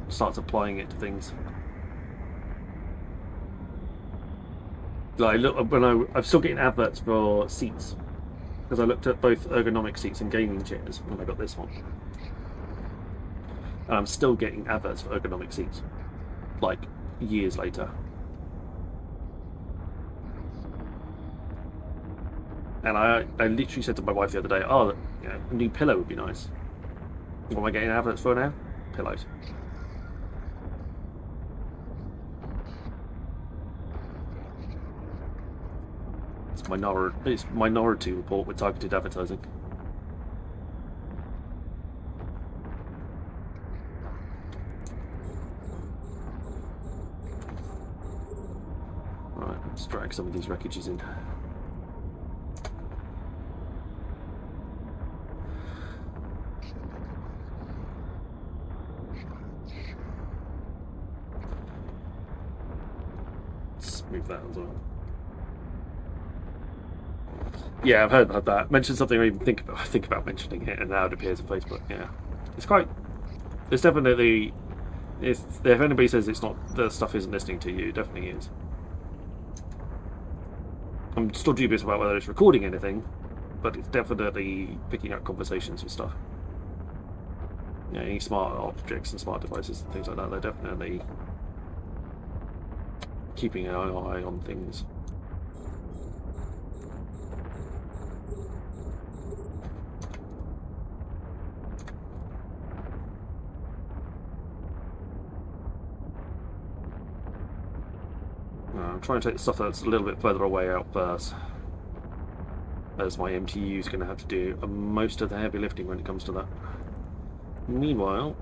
starts applying it to things. Like look when I'm still getting adverts for seats because I looked at both ergonomic seats and gaming chairs when I got this one, and I'm still getting adverts for ergonomic seats, like years later. And I literally said to my wife the other day, "Oh, you know, a new pillow would be nice." What am I getting adverts for now? Pillows. It's Minority Report with targeted advertising. Right, let's drag some of these wreckages in. Let's move that as well. Yeah, I've heard about that. Mention something or even think about mentioning it, and now it appears on Facebook. Yeah, it's quite. It's definitely. If anybody says it's not, the stuff isn't listening to you, it definitely is. I'm still dubious about whether it's recording anything, but it's definitely picking up conversations and stuff. Yeah, any smart objects and smart devices and things like that, they're definitely keeping an eye on things. I'm trying to take the stuff that's a little bit further away out first, as my MTU is going to have to do most of the heavy lifting when it comes to that. Meanwhile,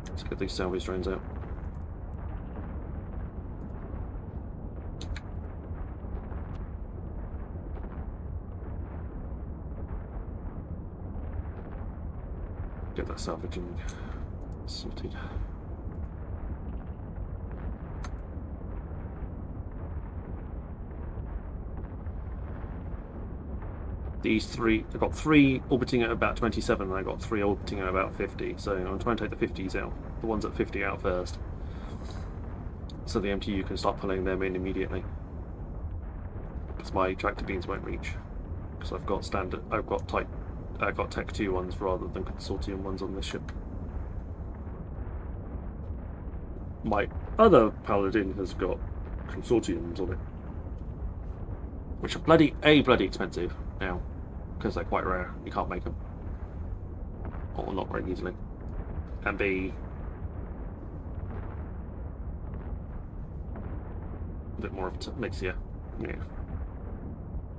let's get these salvage drones out. Get that salvaging sorted. These three, I've got 3 orbiting at about 27 and I got 3 orbiting at about 50, so I'm trying to take the 50s out, the ones at 50 out first, so the MTU can start pulling them in immediately, because my tractor beams won't reach, because I've got Tech 2 ones rather than Consortium ones on this ship. My other Paladin has got Consortiums on it, which are bloody expensive now, because they're quite rare. You can't make them, or not very easily, and B, a bit more of a mix-ier, yeah.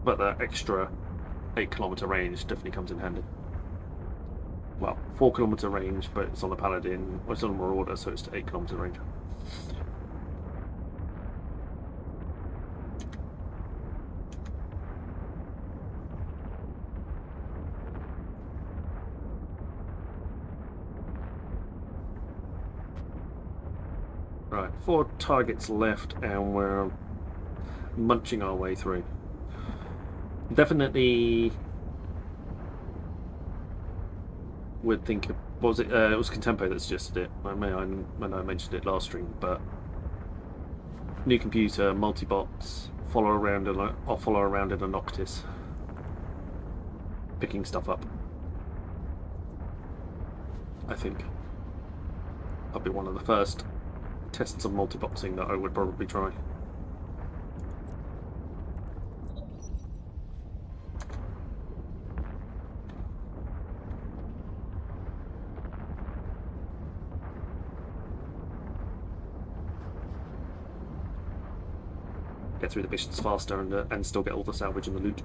But the extra 8-kilometer range definitely comes in handy. Well, 4-kilometer range, but it's on the Paladin, or it's on a Marauder, so it's 8-kilometer range. Right, 4 targets left, and we're munching our way through. Definitely would think. What was it? It was Contempo that suggested it. I mentioned it last stream, but new computer, multi-bots, follow around in a Noctis, picking stuff up. I think I'll be one of the first tests of multi-boxing that I would probably try. Get through the missions faster and still get all the salvage and the loot.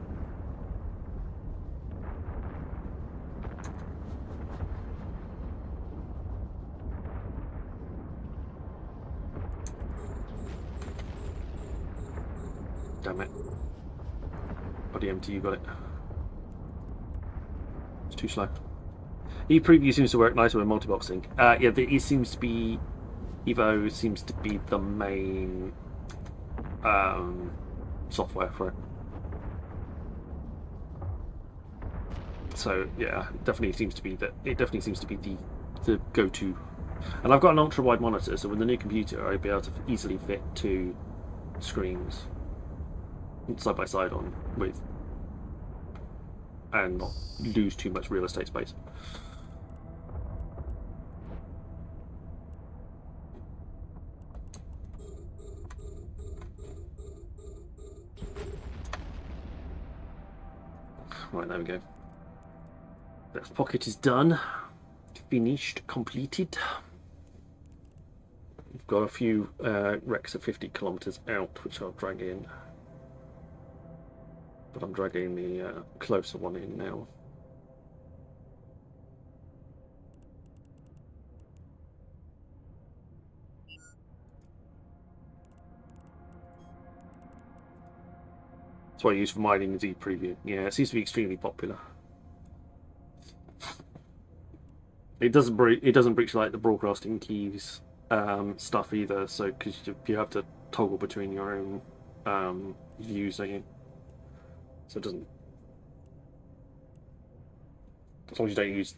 Damn it. Bloody MTU got it. It's too slow. E-preview seems to work nicer with multi-boxing. Yeah, it seems to be... Evo seems to be the main software for it. So yeah, it definitely seems to be the go-to And I've got an ultra-wide monitor, so with the new computer, I'd be able to easily fit 2 screens side by side on with, and not lose too much real estate space. Right, there we go. That pocket is done. Finished, completed. We've got a few wrecks of 50 kilometers out, which I'll drag in. But I'm dragging the closer one in now. That's what I use for mining the Z preview. Yeah, it seems to be extremely popular. It doesn't breach like the broadcasting keys stuff either. So because you have to toggle between your own views, don't you? So it doesn't. As long as you don't use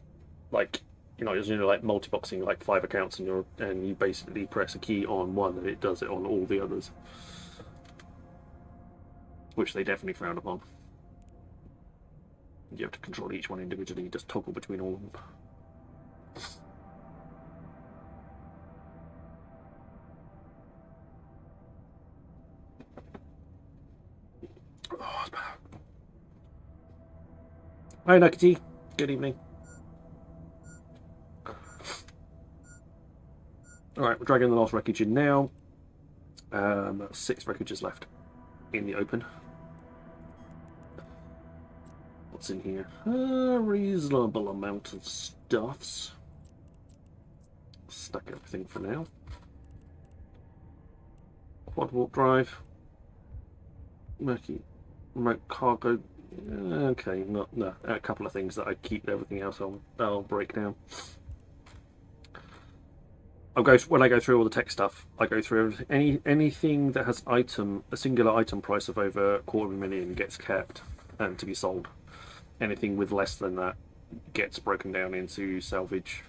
like like multi-boxing like 5 accounts and you basically press a key on one and it does it on all the others, which they definitely frown upon. You have to control each one individually. You just toggle between all of them. Oh, it's bad. Hi, Nakati. Good evening. Alright, we're dragging the last wreckage in now. 6 wreckages left in the open. What's in here? A reasonable amount of stuffs. Stuck everything for now. Quad warp drive. Murky remote cargo. Okay, no, a couple of things that I keep. Everything else I'll break down. When I go through all the tech stuff, I go through anything that has a singular item price of over $250,000 gets kept and to be sold. Anything with less than that gets broken down into salvage,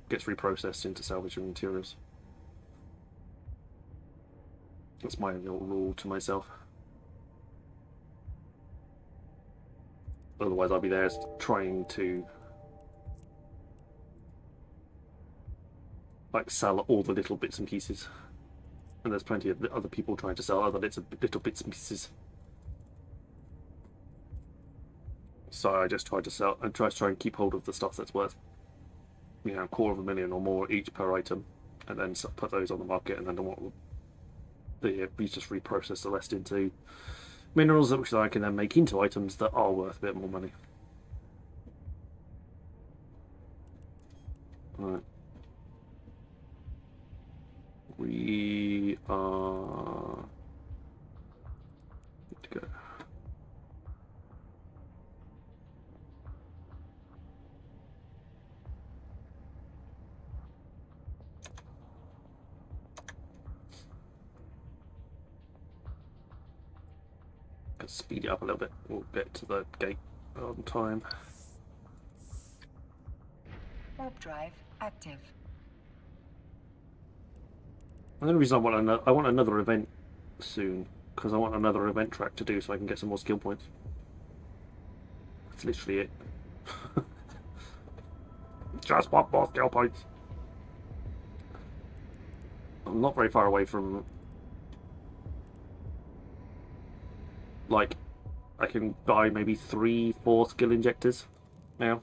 gets reprocessed into salvage materials. That's my little rule to myself. Otherwise, I'll be there trying to like sell all the little bits and pieces, and there's plenty of other people trying to sell other little bits and pieces. So I just try to sell and try and keep hold of the stuff that's worth, $250,000 or more each per item, and then put those on the market, and then we just reprocess the rest into minerals which I can then make into items that are worth a bit more money. Right. We are good to go. Let's speed it up a little bit. We'll get to the gate on time. Warp drive active. And the reason I want another event soon, because I want another event track to do so I can get some more skill points. That's literally it. Just want more skill points. I'm not very far away from, like, I can buy maybe 3-4 skill injectors now.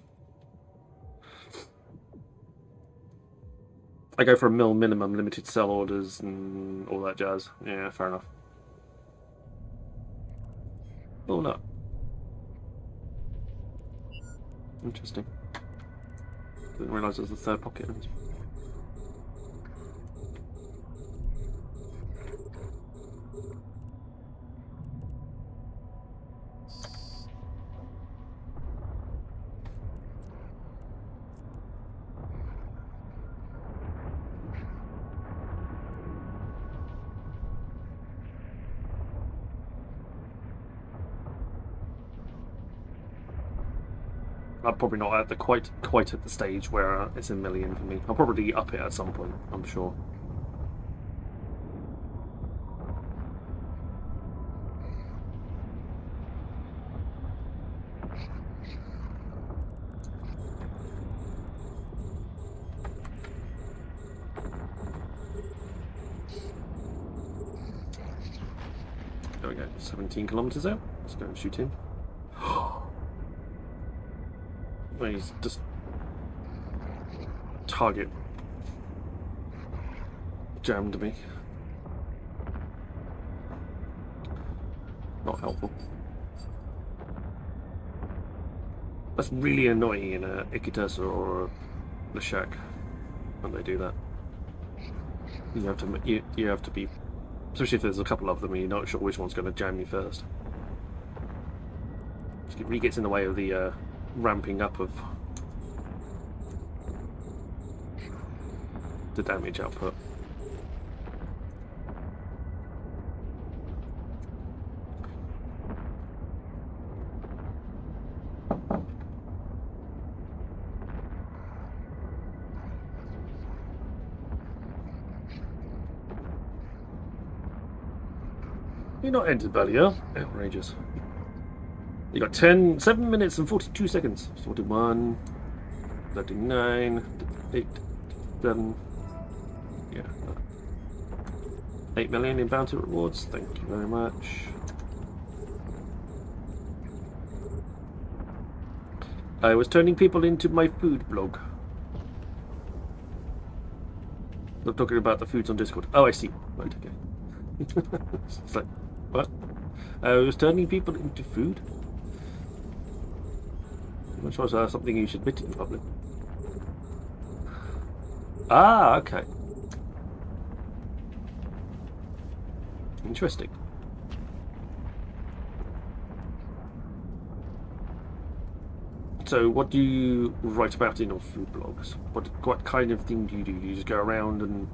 I go for a minimum, limited sell orders and all that jazz. Yeah, fair enough. Oh no. Interesting. Didn't realise there was a third pocket. I'm probably not at the quite at the stage where it's a million for me. I'll probably up it at some point, I'm sure. There we go, 17 kilometers out. Let's go and shoot him. Well, he's just target jammed me. Not helpful. That's really annoying in a Ikitasa or a shack when they do that. You have to be, especially if there's a couple of them and you're not sure which one's going to jam you first. It really gets in the way of the ramping up of the damage output. You're not entered earlier. Outrageous. You got 7 minutes and 42 seconds. 41, 39, 8, 7. Yeah. 8 million in bounty rewards. Thank you very much. I was turning people into my food blog. I'm talking about the foods on Discord. Oh, I see. Right, okay. It's like, what? I was turning people into food? I'm not sure that's something you should admit in public. Ah, okay. Interesting. So, what do you write about in your food blogs? What kind of thing do you do? Do you just go around and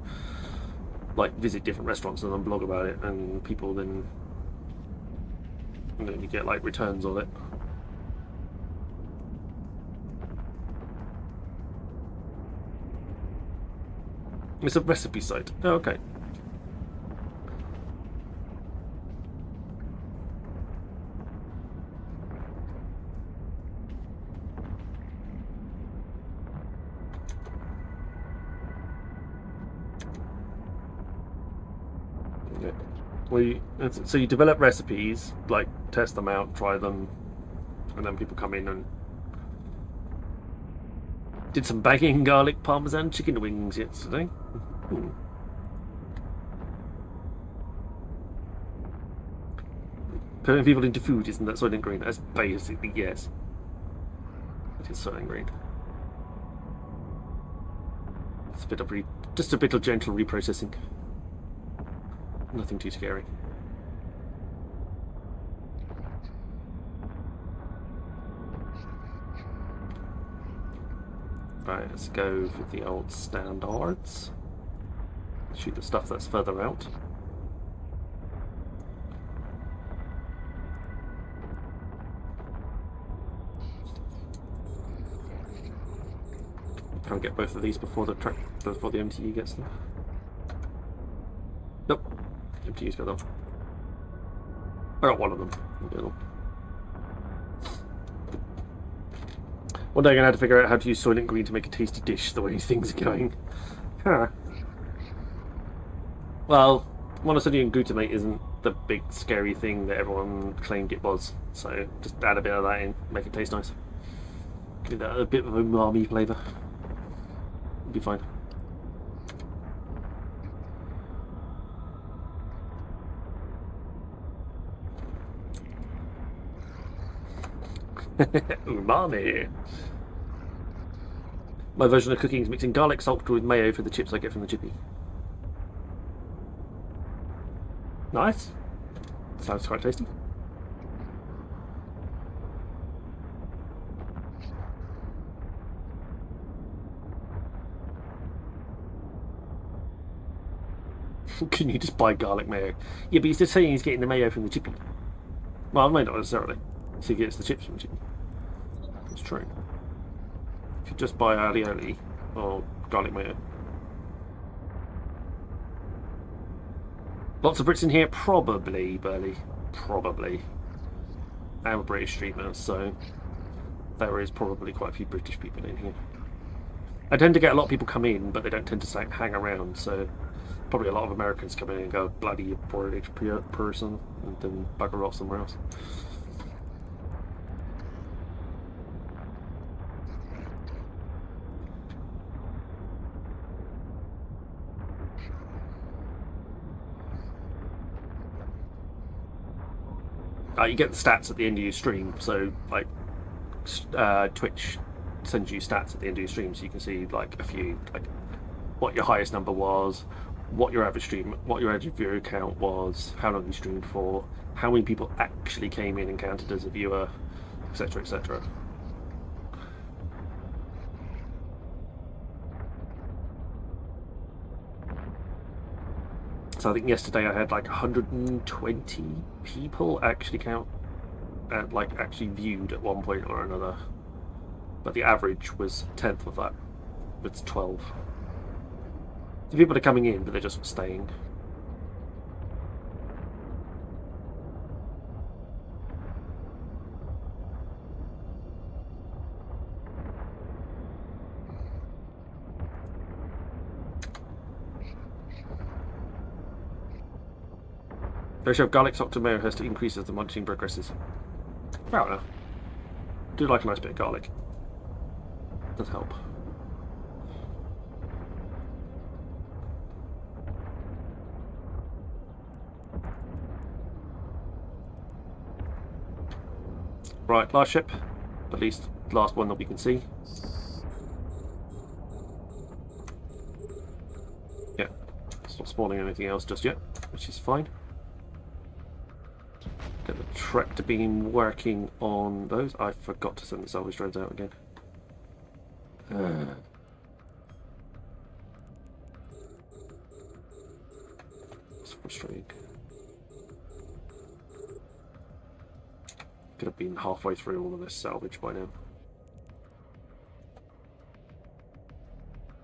like visit different restaurants and then blog about it, and people then you get like returns on it? It's a recipe site. Oh, okay. Yeah. Well, so you develop recipes, like test them out, try them, and then people come in and did some banging garlic parmesan chicken wings yesterday. Ooh. Turning people into food, isn't that Soylent Green? That's basically, yes. It is Soylent Green. It's a bit of just a bit of gentle reprocessing. Nothing too scary. Right, let's go for the old standards. Shoot the stuff that's further out. Try and get both of these before the MTU gets them. Nope, MTU's got them. I got one of them. One day I'm going to have to figure out how to use Soylent Green to make a tasty dish the way things are going. Huh. Well, monosodium glutamate isn't the big scary thing that everyone claimed it was, so just add a bit of that in, make it taste nice. Give that a bit of umami flavour. It'll be fine. Umami! My version of cooking is mixing garlic salt with mayo for the chips I get from the chippy. Nice. Sounds quite tasty. Can you just buy garlic mayo? Yeah, but he's just saying he's getting the mayo from the chippy. Well, I may not necessarily. So he gets the chips from the chippy. It's true. just buy alioli or garlic mayo. Lots of Brits in here, probably, Burley. Probably. I'm a British streamer, so there is probably quite a few British people in here. I tend to get a lot of people come in, but they don't tend to hang around, so probably a lot of Americans come in and go, bloody British person, and then bugger off somewhere else. You get the stats at the end of your stream, so like Twitch sends you stats at the end of your stream, so you can see like a few, like what your highest number was, what your average viewer count was, how long you streamed for, how many people actually came in and counted as a viewer, etc., etc. So I think yesterday I had like 120 people actually actually viewed at one point or another, but the average was a tenth of that. It's 12. The people are coming in, but they're just staying. Ratio of garlic, salt to mayo has to increase as the munching progresses. Fair enough. Do like a nice bit of garlic. Does help. Right, last ship. At least last one that we can see. Yeah, it's not spawning anything else just yet, which is fine. Get the tractor beam working on those. I forgot to send the salvage drones out again. It's frustrating. Could have been halfway through all of this salvage by now.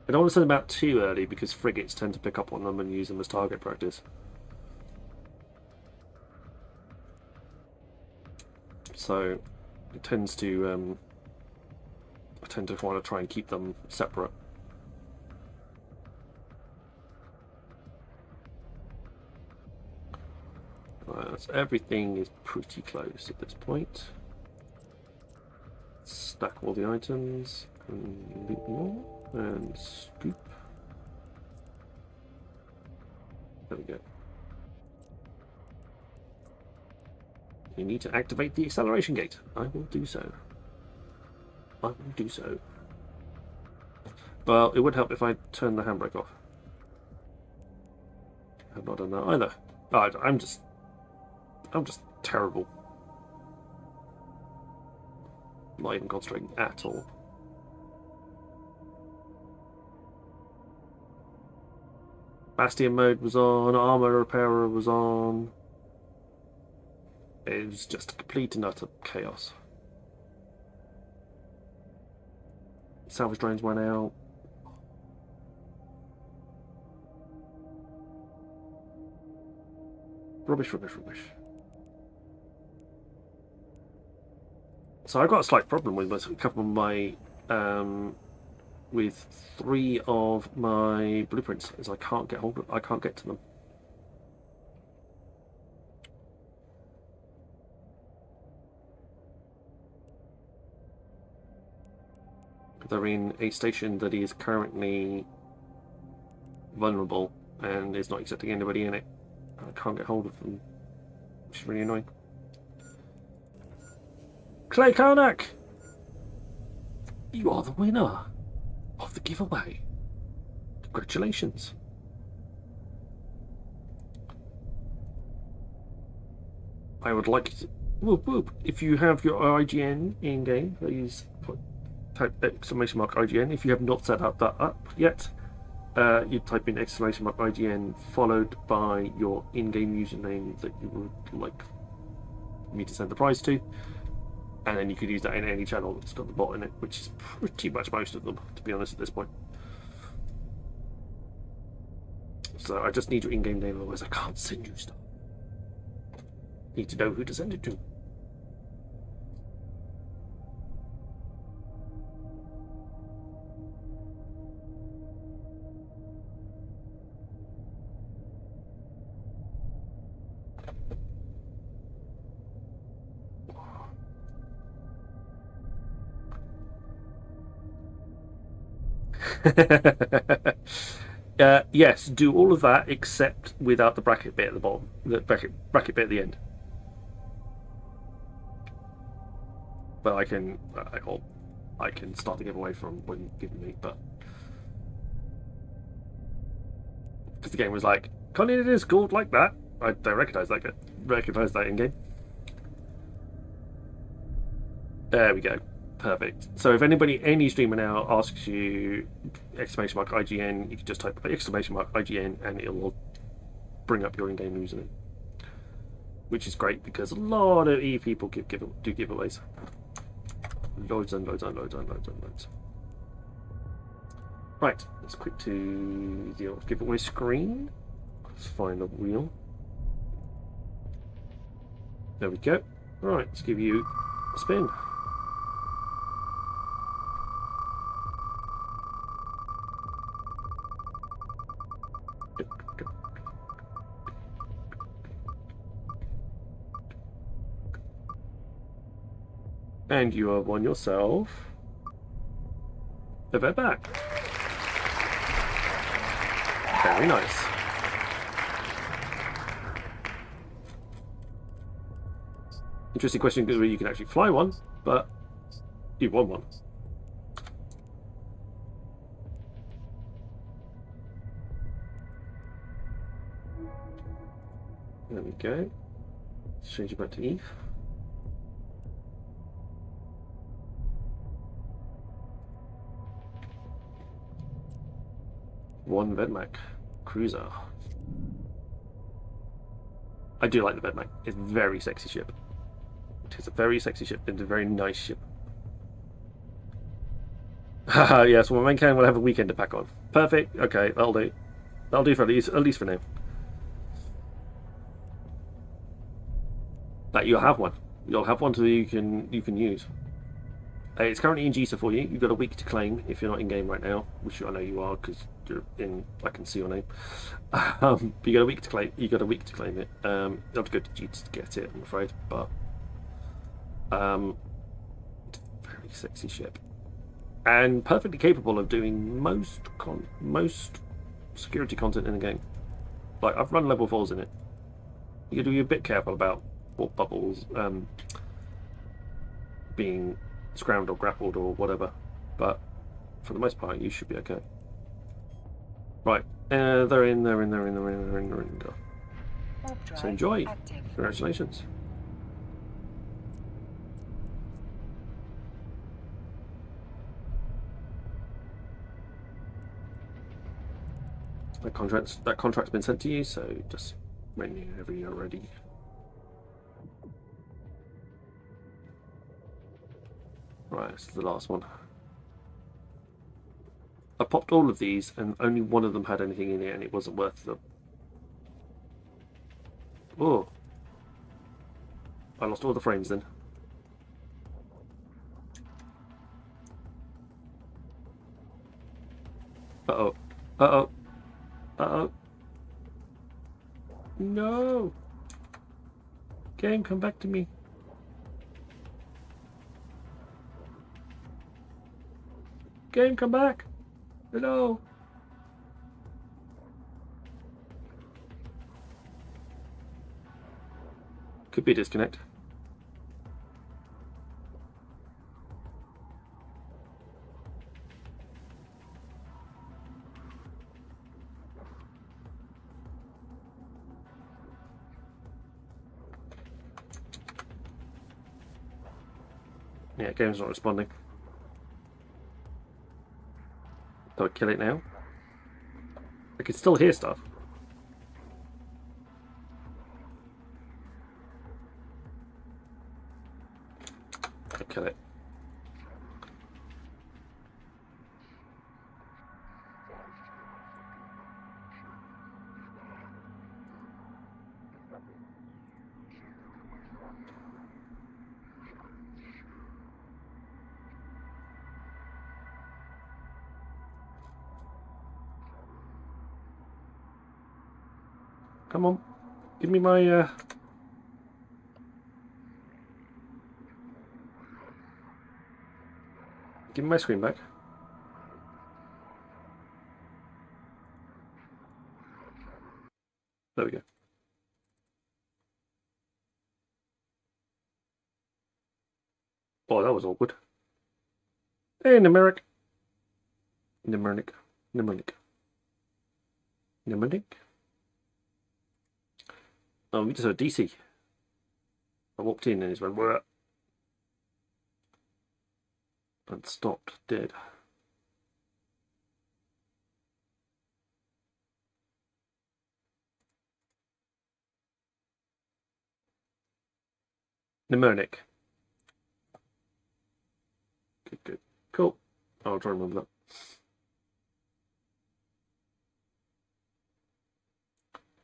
I don't want to send them out too early because frigates tend to pick up on them and use them as target practice. So it tends to I tend to want to try and keep them separate. Right, so everything is pretty close at this point. Stack all the items and loot them all and scoop. There we go. You need to activate the acceleration gate. I will do so. I will do so. Well, it would help if I turn the handbrake off. I've not done that either. Oh, I'm just terrible. Not even concentrating at all. Bastion mode was on, armor repairer was on. It was just complete and utter chaos. Salvage drones went out. Rubbish, rubbish, rubbish. So I've got a slight problem with a couple of my, with 3 of my blueprints, as I can't get to them. They're in a station that is currently vulnerable and is not accepting anybody in it. I can't get hold of them, which is really annoying. Clay Karnak! You are the winner of the giveaway. Congratulations. I would like to... Whoop, whoop. If you have your IGN in-game, please type exclamation mark IGN. If you have not set that up yet, you type in exclamation mark IGN followed by your in-game username that you would like me to send the prize to. And then you could use that in any channel that's got the bot in it, which is pretty much most of them, to be honest, at this point. So I just need your in-game name, otherwise I can't send you stuff. Need to know who to send it to. Yes, do all of that except without the bracket bit at the bottom, the bracket bit at the end. But I can start the giveaway from when you've given me, but because the game was like, Connie, it is called like that. I don't recognize that in game. There we go. Perfect. So if any streamer now asks you !IGN, you can just type !IGN and it'll bring up your in-game news in it, which is great because a lot of EVE people do giveaways. Loads and loads and loads and loads and loads. Right, let's quick to the old giveaway screen. Let's find the wheel. There we go. Right, let's give you a spin. And you have won yourself a back. Very nice. Interesting question whether you can actually fly one, but you've won one. There we go. Let's change it back to EVE. One Vedmak cruiser. I do like the Vedmak. It's a very sexy ship. It is a very sexy ship and a very nice ship. Haha, yes, well, my main can will have a weekend to pack on. Perfect. Okay, that'll do. That'll do for at least for now. That you'll have one. You'll have one you can use. It's currently in GISA for you. You've got a week to claim if you're not in game right now, which I know you are because you're in. I can see your name. But you got a week to claim. You got a week to claim it. You have to go to GISA to get it, I'm afraid. But very sexy ship, and perfectly capable of doing most security content in the game. Like I've run level 4s in it. You got to be a bit careful about what bubbles being scrammed or grappled or whatever, but for the most part you should be okay. Right, they're in. So enjoy. Active. Congratulations. That contract's been sent to you, so just whenever you're ready. Right, this is the last one. I popped all of these and only one of them had anything in it and it wasn't worth them. Oh. I lost all the frames then. Uh-oh. Uh-oh. Uh-oh. No. Game, come back to me. Game, come back. Hello. Could be a disconnect. Yeah, game's not responding. Do I kill it now? I can still hear stuff. Kill it. Come on, give me my give me my screen back. There we go. Oh, that was awkward. Hey, Marich. Marich. Oh, we just heard DC. I walked in and he's went, "Wah," and stopped dead. Mnemonic. Good. Cool. I'll try and remember that.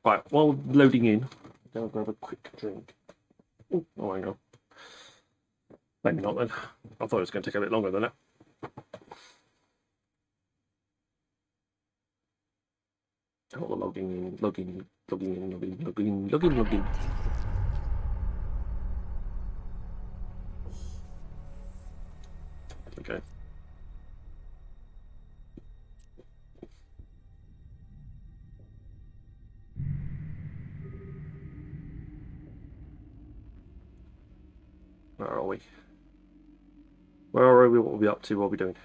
Right, while loading in, I'll grab a quick drink. Oh, hang on. Maybe not then. I thought it was going to take a bit longer than that. Oh, logging in. Okay. Where are we? Where are we? What are we up to? What are we doing?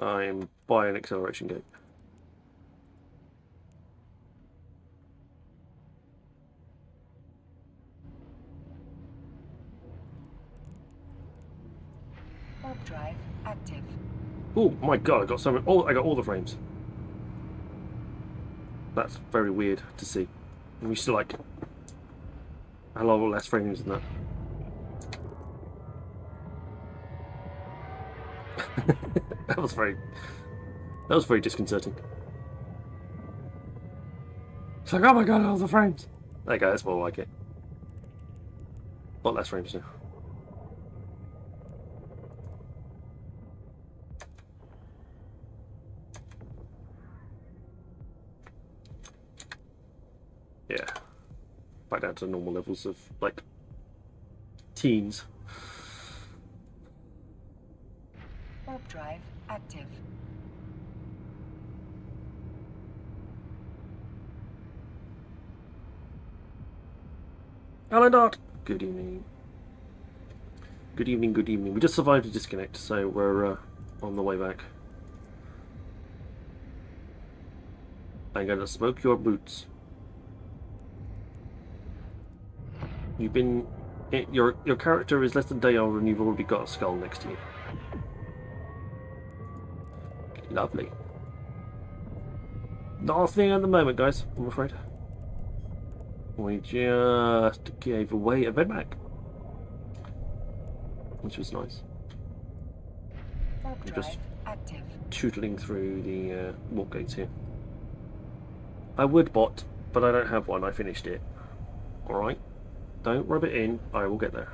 I'm by an acceleration gate. Warp drive active. Oh my god! I got so many. Oh, I got all the frames. That's very weird to see. I'm used to like a lot less frames than that. That was very disconcerting. It's like, oh my god, all the frames. There you go, that's more like it. A lot less frames now. Yeah. Back down to normal levels of like teens. Warp drive active. Hello, Dart. Good evening. Good evening. We just survived a disconnect, so we're on the way back. I'm gonna smoke your boots. You've been... Your character is less than a day old and you've already got a skull next to you. Lovely. Nothing at the moment, guys, I'm afraid. We just gave away a Vedmak, which was nice. I'm just active. tootling through the warp gates here. I would bot, but I don't have one. I finished it. Alright? Don't rub it in. I will get there.